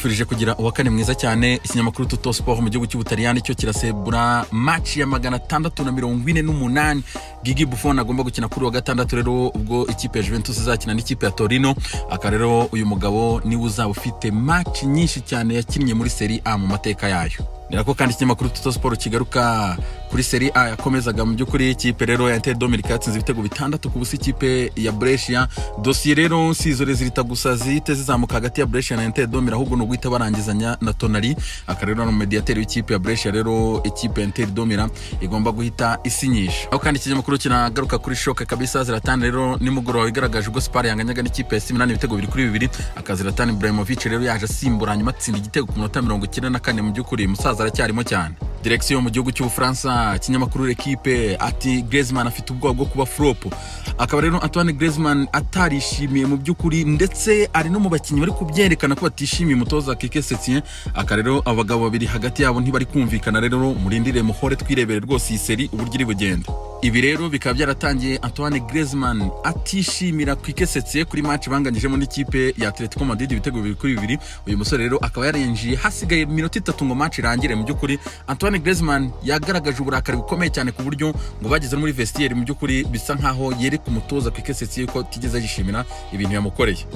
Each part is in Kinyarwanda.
Nifurije kugira uwakane mwiza cyane. Ikinyamakuru Tutto Sport mu gihugu cy'Ubutaliyani cyo kirasebura match ya 648 Gigi Buffon agomba gukina kuri wa gatandatu rero ubwo ikipe ya Juventus izakina n'ikipe ya Torino. Akarero uyu mugabo ni uzaba ufite match nyinshi cyane yakinnye muri Serie A mu mateka yayo. Nirako kandi ikinyamakuru Tutto Sport kigaruka kuri Serie A yakomezaga mu byukuri ikipe rero ya Inter Dominic yatsinze ibitego 6 ku busa ikipe ya Brescia. Dossier rero sizore zirita gusa zite zizamuka hagati ya Brescia na Inter Dominic ahubwo no guhita barangizanya na Tonali. Akarero no mediateur w'ikipe ya Brescia rero ikipe ya Inter Dominic igomba guhita isinyisha. Aho kandi ikinyamakuru kinagaruka kuri shock kabisa Zlatan rero nimugoroba igaragaje ubwo Spal yanganyaga n'ikipe ya Milan ibitego 2-2 Zlatan Ibrahimovic rero yaje asimbura nyuma atsinda igitego ku minota 94 mu byukuri musaza aracyarimo cyane. Direction mu gihugu cy'Ubufaransa ikinyamakuru L'Equipe ati Griezmann afite ubwoba bwo kuba flop. Akaba rero Antoine Griezmann atarishimiye mu byukuri ndetse ari no mu bakinyi bari kubyerekana ko batishimiye umutoza Kike Setien. Akarero abagabo babiri hagati yabo ntibari kumvikana rero murindire muhore twirebere rwose iyi seri uburyo iri bugende. Ibi rero bikaba byaratangiye Antoine Griezmann atishimira Kike Setien kuri match banganyijemo n'ikipe ya Atletico Madrid ibitego 2-2. Uyu musore rero akaba yarenjiye hasigaye minota 3 ngo match irangire mu byukuri. Antoine Griezmann yagaragaje uburakari bukomeye cyane ku buryo ngo bageze muri vestiaire mu byukuri bisa nkaho yeri kumutoza Kike Setien ko tigeze yishimira ibintu yamukoreye.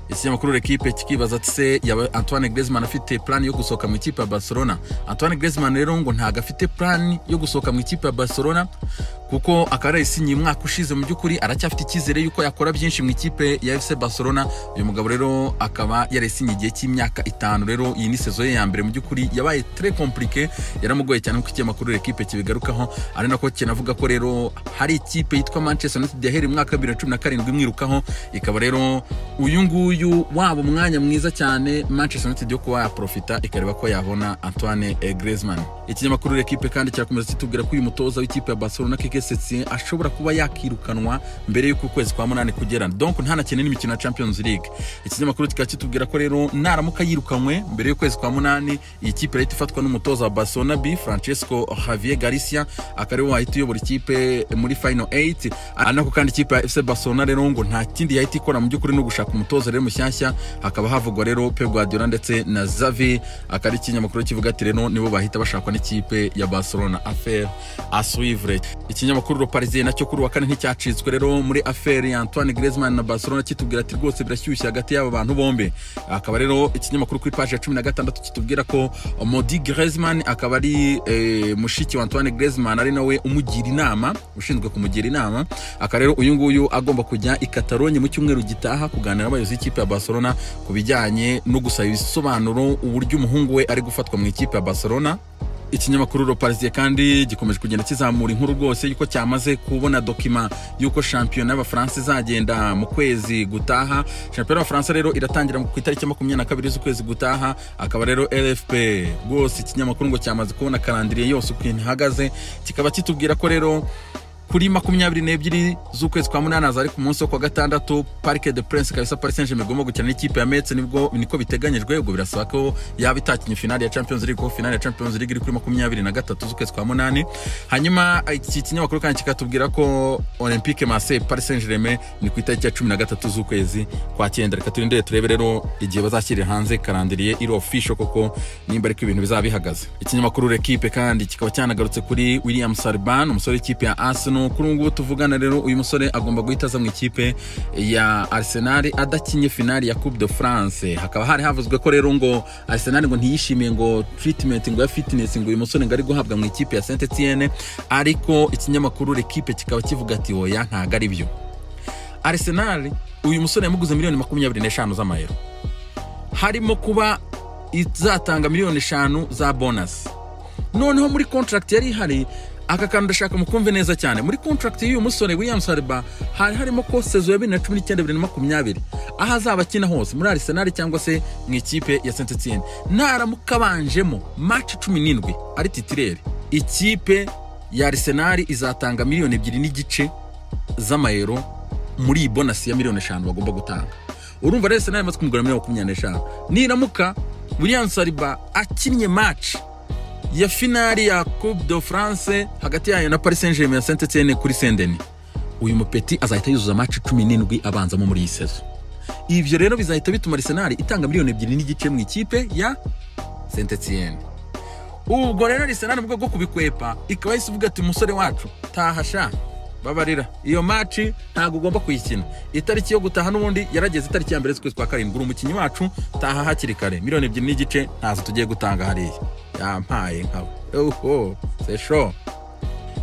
Ikinyamakuru L'Equipe kikibaza ati ya Antoine Griezmann afite plan yo gusohoka mu ikipe ya Barcelona. Antoine Griezmann rero ngo ntaga afite plan yo gusohoka mu ikipe ya Barcelona kuko akarayisinye umwaka ushize mu byukuri aracyafite ikizere yuko yakora byinshi mu ikipe ya FC Barcelona. Uyu mugabo rero akaba yaresinye igihe cy'imyaka 5 rero iyi ni saison ye ya mbere mu byukuri yabaye très compliqué yaramugoye cyane kuko ikinyamakuru L'Equipe kibigarukaho ari nako kinavuga ko rero hari ikipe yitwa Manchester United yahereye mu mwaka 2017 imwirukaho ikaba rero uyu nguyu wabo mwanya mwiza cyane Manchester United yo kuba yaprofita ikareba ko yabona Antoine Griezmann. Ikinyamakuru L'Equipe kandi cyakomeza kitubwira ko uyu mutoza w'ikipe ya Barcelona Kike Setien ashobora kuba yakirukanwa mbere y'uko kwezi kwa 8 kugera. Donc ntanakene n'imikino ya Champions League. Ikinyamakuru kikatubwira ko rero naramuka yirukanwe mbere y'ukwezi kwa 8 iyi kipe leta ifatwa n'umutoza wa Barcelona B Francesco Javier Garcia akari wahita uyobora ikipe muri final 8. Anako kandi ikipe ya FC Barcelona rero ngo nta kindi yahita ikora mu byukuri no gushaka umutoza rero mushyashya. Hakaba havugwa rero Pep Guardiola ndetse na Xavi. Akari ikinyamakuru kivuga ati rero nibo bahita bashakwa n'ikipe ya Barcelona. Affaire à suivre. Ikinyamakuru Le Parisien nacyo kuri wa kane nticyacitswe rero muri affaire ya Antoine Griezmann na Barcelona kitubwira ati rwose birashyushye hagati y'aba bantu bombe. Akaba rero ikinyamakuru kuri page ya 16 kitubwira ko Modi Griezmann akaba ari mushiki wa Antoine Griezmann ari nawe umugira inama ushinzwe kumugira inama. Akaba rero uyu nguyu agomba kujya i Catalogne mu cyumweru gitaha kuganira n'abayobozi b'ikipe ya Barcelona kubijyanye no gusaba ibisobanuro uburyo umuhungu we ari gufatwa mu ikipe ya Barcelona. Ikinyamakuru Le Parisien kandi gikomeje kugenda kizamura inkuru rwose yuko cyamaze kubona document yuko championnat y'Abafaransa izagenda mu kwezi gutaha. Championnat y'Abafaransa rero iratangira ku itariki 22 z'ukwezi gutaha. Akaba rero LFP rwose ikinyamakuru ngo cyamaze kubona calendrier yose uko ihagaze kikaba kitubwira ko rero kuri 22 z'ukwezi kwa 8 azari ku munsi wo kwa gatandatu Parc des Princes kabisa Paris Saint-Germain igomba gukina n'ikipe ya Metz niko biteganyijwe. Ubwo birasaba ko yaba itakinye finale ya Champions League ko finale ya Champions League iri kuri 23 z'ukwezi kwa 8. Hanyuma iki kinyamakuru kandi kikatubwira ko Olympique Marseille Paris Saint-Germain ni ku itariki ya 13 z'ukwezi kwa 9. Reka turinde turebe rero igihe bazashyira hanze calendrier iri official koko nimba ariko ibintu bizaba bihagaze. Ikinyamakuru L'Equipe kandi kikaba cyaнаgarutse kuri William Saliba umusore w'ikipe ya Arsenal. Kuri ngo tuvugana rero uyu musore agomba guhitaza mu ikipe ya Arsenal adakinye finale ya Coupe de France. Hakaba hari havuzwe ko rero ngo Arsenal ngo ntiyishimiye ngo treatment ngo ya fitness ngo uyu musore ngari guhabwa mu ikipe ya Saint-Etienne, ariko ikinyamakuru L'Equipe kikaba kivuga ati oya ntaga ari byo. Arsenal uyu musore yamuguze miliyoni 25 z'amayero, harimo kuba izatanga miliyoni 5 za bonus. Noneho muri contract yari hari aka kandi ndashaka mukumve neza cyane muri contract y'uyu musore William Saliba harimo ko saison ya 2019-2020 aha azaba akina hose muri Arsenal cyangwa se mu ikipe ya Saint-Etienne. Naramukabanjemo match 17 ari titulaire, ikipe ya Arsenal izatanga miliyoni 2.5 z'amayero muri bonus ya miliyoni 5 bagomba gutanga. Urumva rero Arsenal imaze kumugura miliyoni 25. Niramuka William Saliba akinnye match ya finali ya Coupe de France hagati yayo na Paris Saint-Germain ya Saint-Etienne kuri Saint-Denis, uyu mupeti azahita yuzuza match 17 abanzamo muri iyi saison. Ivyo rero bizahita bituma Arsenal itanga miliyoni 2.5 mu ikipe ya Saint-Etienne. Ubwo rero Arsenal mu bwo kubikwepa ikaba yisuvuga ati umusore wacu tahasha babarira iyo match ntago ugomba kuyikina. Itariki yo gutaha n'ubundi yarageze itariki ya mbere z'ukwezi kwa karindwi. Umukinyi wacu taha hakiri kare, miliyoni 2.5 ntazo tugiye gutanga hariya. Yampaye nkawe. C'est chaud.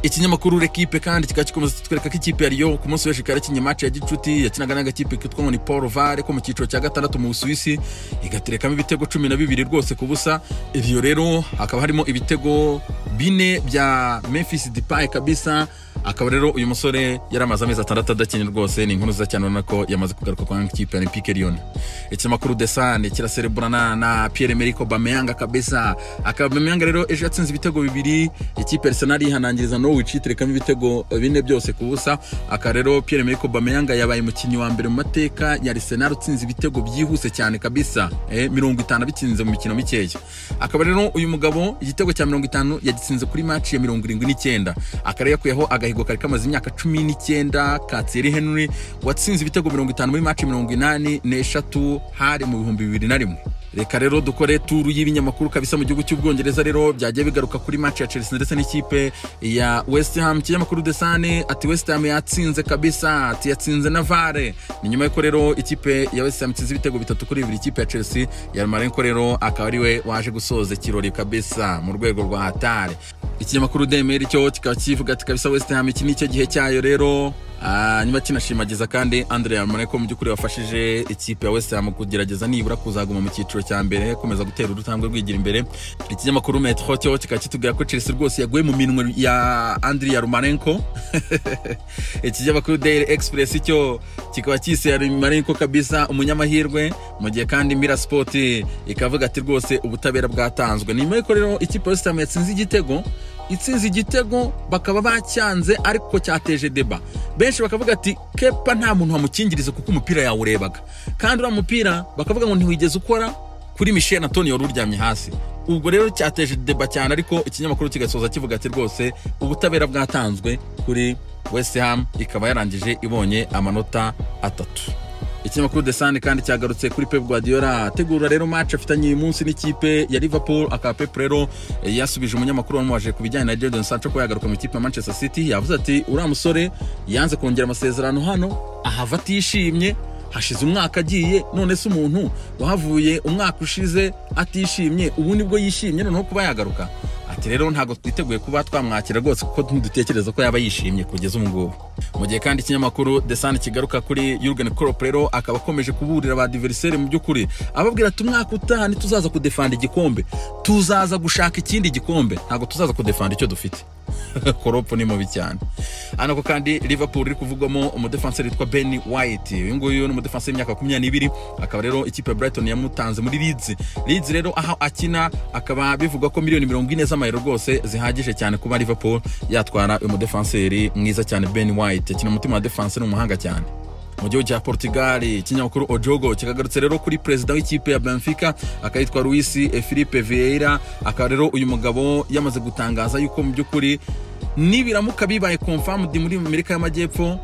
Ikinyamakuru L'Equipe kandi kikakomeza kitwereka ko ikipe ya Lyon ku munsi w'ejo yarakinye match ya gicuti yakinaga n'agakipe kitwa ngo ni Paul Vare ko mu cyiciro cya gatandatu mu Busuwisi igaterekamo ibitego 12 rwose ku busa. Iyo rero hakaba harimo ibitego 4 bya Memphis Depay kabisa. Akaba rero uyu musore yaramaze amezi 6 adakinye rwose. Ni inkuru za cyane nako yamaze kugaruka kwa ikipe ya Olympique Lyon. Ikinyamakuru The Sun kirasereburana na Pierre-Emerick Aubameyang kabisa. Akaba Aubameyang rero ejo yatsinze ibitego 2, ikipe Arsenal ihanangiriza Norwich iterekamo ibitego 4 byose ku busa. Aka rero Pierre-Emerick Aubameyang yabaye umukinyi wa mbere mu mateka ya Arsenal utsinze ibitego byihuse cyane kabisa, 50 bitsinze mu mikino mikeya. Akaba rero uyu mugabo igitego cya 50 yagitsinze kuri match ya 79. Akaba yakuyeho agahigo kari kamaze imyaka 19 ka Thierry Henry watsinze ibitego 50 muri match 83 hari mu 2001. Reka rero dukore turu y'ibinyamakuru kabisa mu gihugu cy'Ubwongereza rero byagiye bigaruka kuri match ya Chelsea ndetse n'ikipe ya West Ham. Ikinyamakuru The Sun ati West Ham yatsinze kabisa, ati yatsinze na VAR. Ni nyuma y'uko rero ikipe ya West Ham itsinze ibitego 3-2 ikipe ya Chelsea. Yarmarenko rero akaba ari we waje gusoza kirori kabisa mu rwego rwa hatari. Ikinyamakuru The Mail cyo kikaba kivuga ati kabisa West Ham iki nicyo gihe cyayo rero. Nyuma kinashimagiza kandi Andre Yarmarenko mu byukuri wafashije ikipe ya West Ham kugerageza nibura kuzaguma mu cyiciro cya mbere komeza gutera urutambwe rwigira imbere. Ikinyamakuru Metro cyo kikaba kitubwira ko Chelsea rwose yaguye mu minwe ya Andre Yarmarenko. Ikinyamakuru Daily Express cyo kikaba cyise Yarmarenko kabisa umunyamahirwe, mu gihe kandi Mirror Sport ikavuga ati rwose ubutabera bwatanzwe. Ni nyuma rero ikipe ya West Ham yatsinze igitego bakaba bacyanze ariko cyateje deba. Benshi bakavuga ati Kepa nta muntu wamukingiriza kuko umupira yawurebaga, kandi ura mupira bakavuga ngo ntiwigeze ukora kuri Michel Antonio uryamye hasi. Ubwo rero cyateje deba cyane, ariko ikinyamakuru kigasoza kivuga ati rwose ubutabera bwatanzwe kuri West Ham ikaba yarangije ibonye amanota 3. Ikinyamakuru The Sun kandi cyagarutse kuri Pep Guardiola ategura rero match afitanye uyu munsi n'ikipe ya Liverpool. Aka Pep rero yasubije umunyamakuru wamubaje kubijyanye na Jadon Sancho ko yagaruka mu ikipe ya Manchester City. Yavuze ati uriya musore yanze kongera amasezerano hano, ahava atishimye, hashize umwaka agiye, none se umuntu wahavuye umwaka ushize atishimye ubu nibwo yishimye noneho kuba yagaruka. Ati rero ntago twiteguye kuba twamwakira rwose kuko ntidutekereza ko yaba yishimye kugeza ubu. Mu gihe kandi ikinyamakuru The Sun kigaruka kuri Jurgen Klopp rero akaba akomeje kuburira ba adversaire mu byukuri ababwira ati umwaka utaha tuzaza kudefanda igikombe, tuzaza gushaka ikindi gikombe, ntago tuzaza kudefanda icyo dufite. Klopp ni mubi cyane. Anako kandi Liverpool iri kuvugwamo umudefenseur yitwa Ben White. Uyu nguyu ni umudefenseur y'imyaka 22. Akaba rero ikipe ya Brighton yamutanze muri Leeds rero aho akina akaba bivugwa ko miliyoni 40 z'amayero rwose zihagije cyane kuba Liverpool yatwara uyu mudefenseur mwiza cyane Ben White. Kina umutima wa defense n'umuhanga cyane. Mu gihugu cya Portugal ikinyamakuru Ojogo kikagarutse rero kuri president w'ikipe ya Benfica akayitwa Luis Felipe Vieira. Akaba rero uyu mugabo yamaze gutangaza yuko mu byukuri nibiramuka bibaye confirmed muri Amerika y'Amajyepfo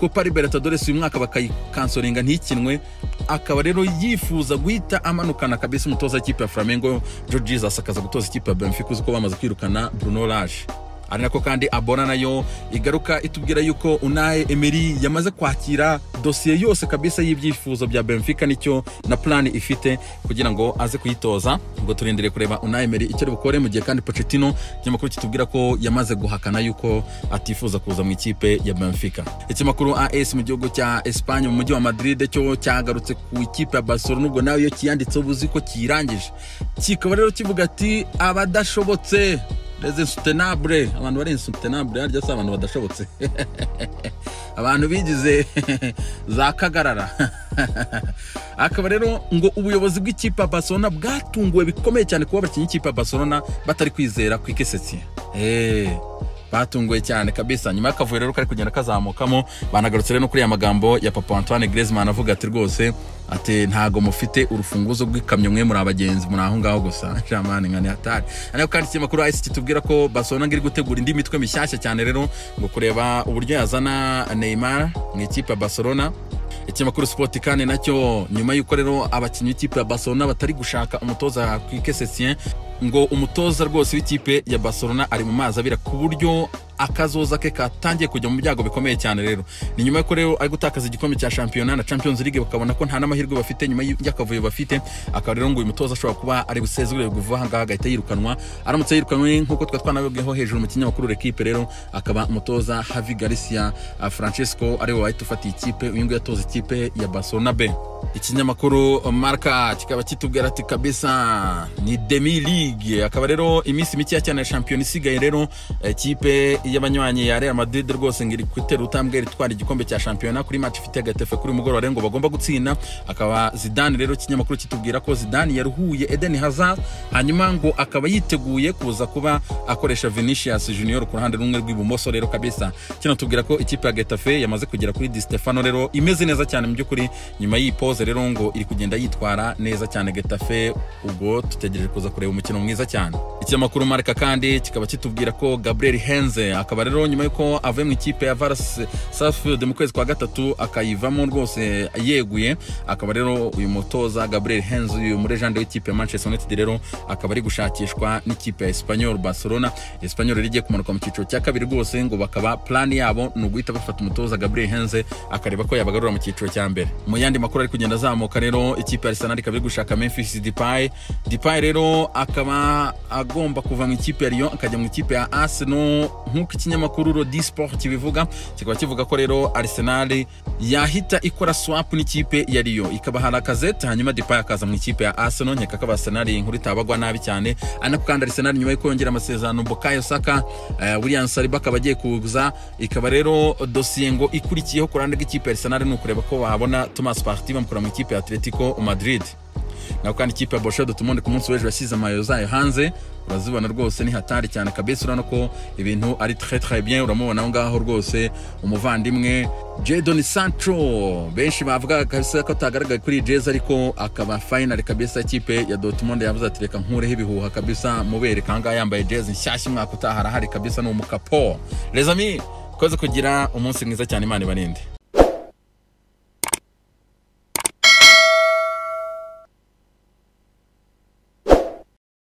Copa Libertadores uyu mwaka bakayikansoringa ntikinwe, akaba rero yifuza guhita amanukana kabisa umutoza w'ikipe ya Flamengo Jorge Jesus akaza gutoza ikipe ya Benfica uko bamaze kwirukana Bruno Lage. Ari nako kandi Abona nayo igaruka itubwira yuko Unai Emery yamaze kwakira dossier yose kabisa y'ibyifuzo bya Benfica nicyo na plan ifite kugira ngo aze kuyitoza. Ubwo turindire kureba Unai Emery icyo bukore. Mu gihe kandi Pochettino ikinyamakuru kitubwira ko yamaze guhakana yuko atifuza kuza mu ikipe ya Benfica. Ikinyamakuru AS mu gihugu cya Espagne mu mujyi wa Madrid cyo cyagarutse ku ikipe ya Barcelona, ubwo nayo kiyanditse ubuzi ko kirangije, kikaba rero kivuga ati abadashobotse les insoutenables, abantu bari insoutenables arya se abantu badashobotse abantu bigize za kagarara. Akaba rero ngo ubuyobozi bw'ikipe ya Barcelona bwatunguwe bikomeye cyane kuba abakinnyi ikipe ya Barcelona batari kwizera ku ikeseti. Batunguwe cyane kabisa. Nyuma y'akavuyo rero kari kugenda kazamukamo banagarutse rero kuri ya magambo ya Papa Antoine Griezmann avuga ati rwose ati ntago mufite urufunguzo rw'ikamyo mwe muri abagenzi muri aho ngaho gusa jamani nkane hatari. Ariko kandi ikinyamakuru AS kitubwira ko Barcelona ngiri gutegura indi mitwe mishyashya cyane rero ngo kureba uburyo yazana Neymar mu ikipe ya Barcelona. Ikinyamakuru Sport kane nacyo nyuma y'uko rero abakinnyi b'ikipe ya Barcelona batari gushaka umutoza Quique Setién, ngo umutoza rwose w'ikipe ya Barcelona ari mu mazi abira ku buryo akazoza ke katangiye kujya mu byago bikomeye cyane. Rero ni nyuma y'uko rero ari gutakaza igikombe cya Champions na Champions League, bakabona ko nta n'amahirwe bafite nyuma y'akavuyo bafite, akaba rero ngo uyu mutoza ashobora kuba ari busezerere kuva aha ngaha agahita yirukanwa. Aramutse yirukanwe nk'uko twanabibwiyeho hejuru mu kinyamakuru L'Equipe, rero akaba umutoza Javi Garcia Francesco ari we wahita ufatiye ikipe, uyu nguyu yatoza ikipe ya Barcelona B. Ikinyamakuru Marca kikaba kitubwira ati kabisa ni demi league, akaba rero iminsi mike cyane ya Champions isigaye. Rero ikipe y'abanywanyi ya Real Madrid rwose ngiri kwitera utambwe ritwara igikombe cya Champions kuri match ifite Getafe kuri mugoroba ngo bagomba gutsinda. Akaba Zidane rero ikinyamakuru kitubwira ko Zidane yaruhuye Eden Hazard, hanyuma ngo akaba yiteguye kuza kuba akoresha Vinicius Junior ku ruhande rumwe rw'ibumoso. Rero kabisa kino tubwira ko ikipe ya Getafe yamaze kugera kuri Di Stefano, rero imeze neza cyane mu by'ukuri nyuma y'ipoze, rero ngo iri kugenda yitwara neza cyane Getafe, ubwo tutegereje kuza kureba umukino mwiza cyane. Ikinyamakuru Marca kandi kikaba kitubwira ko Gabriel Heinze akaba rero nyuma yuko avuye mu ikipe ya Sarsfield mu kwezi kwa gatatu akayivamo rwose yeguye, akaba rero uyu mutoza Gabriel Heinze uyu muri legende w'ikipe ya Manchester United rero akaba ari gushakishwa n'ikipe ya Espanyol Barcelona. Espanyol rigiye kumanuka mu cyiciro cya kabiri rwose, ngo bakaba plan yabo no guhita bafata umutoza Gabriel Heinze akareba ko yabagarura mu cyiciro cya mbere. Mu yandi makuru ari kugenda zamuka, rero ikipe ya Arsenal ikaba iri gushaka Memphis Depay rero akaba agomba kuva mu ikipe ya Lyon akajya mu ikipe ya Arsenal, nk'uko ikinyamakuru Rodi Sport kibivuga. Kikaba kivuga ko rero Arsenal yahita ikora swap n'ikipe ya Lyon ikabaha Lacazette, hanyuma Depay akaza mu ikipe ya Arsenal. Nkeka ko Arsenal inkuru itabagwa nabi cyane, anako kandi Arsenal nyuma yo kongera amasezerano Bukayo Saka, William Saliba akaba agiye kuza. Ikaba rero dossier ngo ikurikiyeho ku ruhande rw'ikipe ya Arsenal ni ukureba ko babona Thomas Partey bamukura mu ikipe ya Atletico Madrid. Naho kandi ikipe ya Borussia Dortmund ku munsi w'ejo yashyize amayo zayo hanze, urazibona rwose ni hatari cyane kabisa, urabona ko ibintu ari très bien. Uramubona aho ngaho rwose umuvandimwe Jadon Sancho, benshi bavuga kabisa ko atagaragaye kuri jezi, ariko akaba final kabisa. Ikipe ya Dortmund yavuze ati reka nkureho ibihuha kabisa, mubereka aha ngaha yambaye jezi nshyashya umwaka utaha arahari kabisa, ni umukapo. Les amis, koze kugira umunsi mwiza cyane, Imana ibarinde.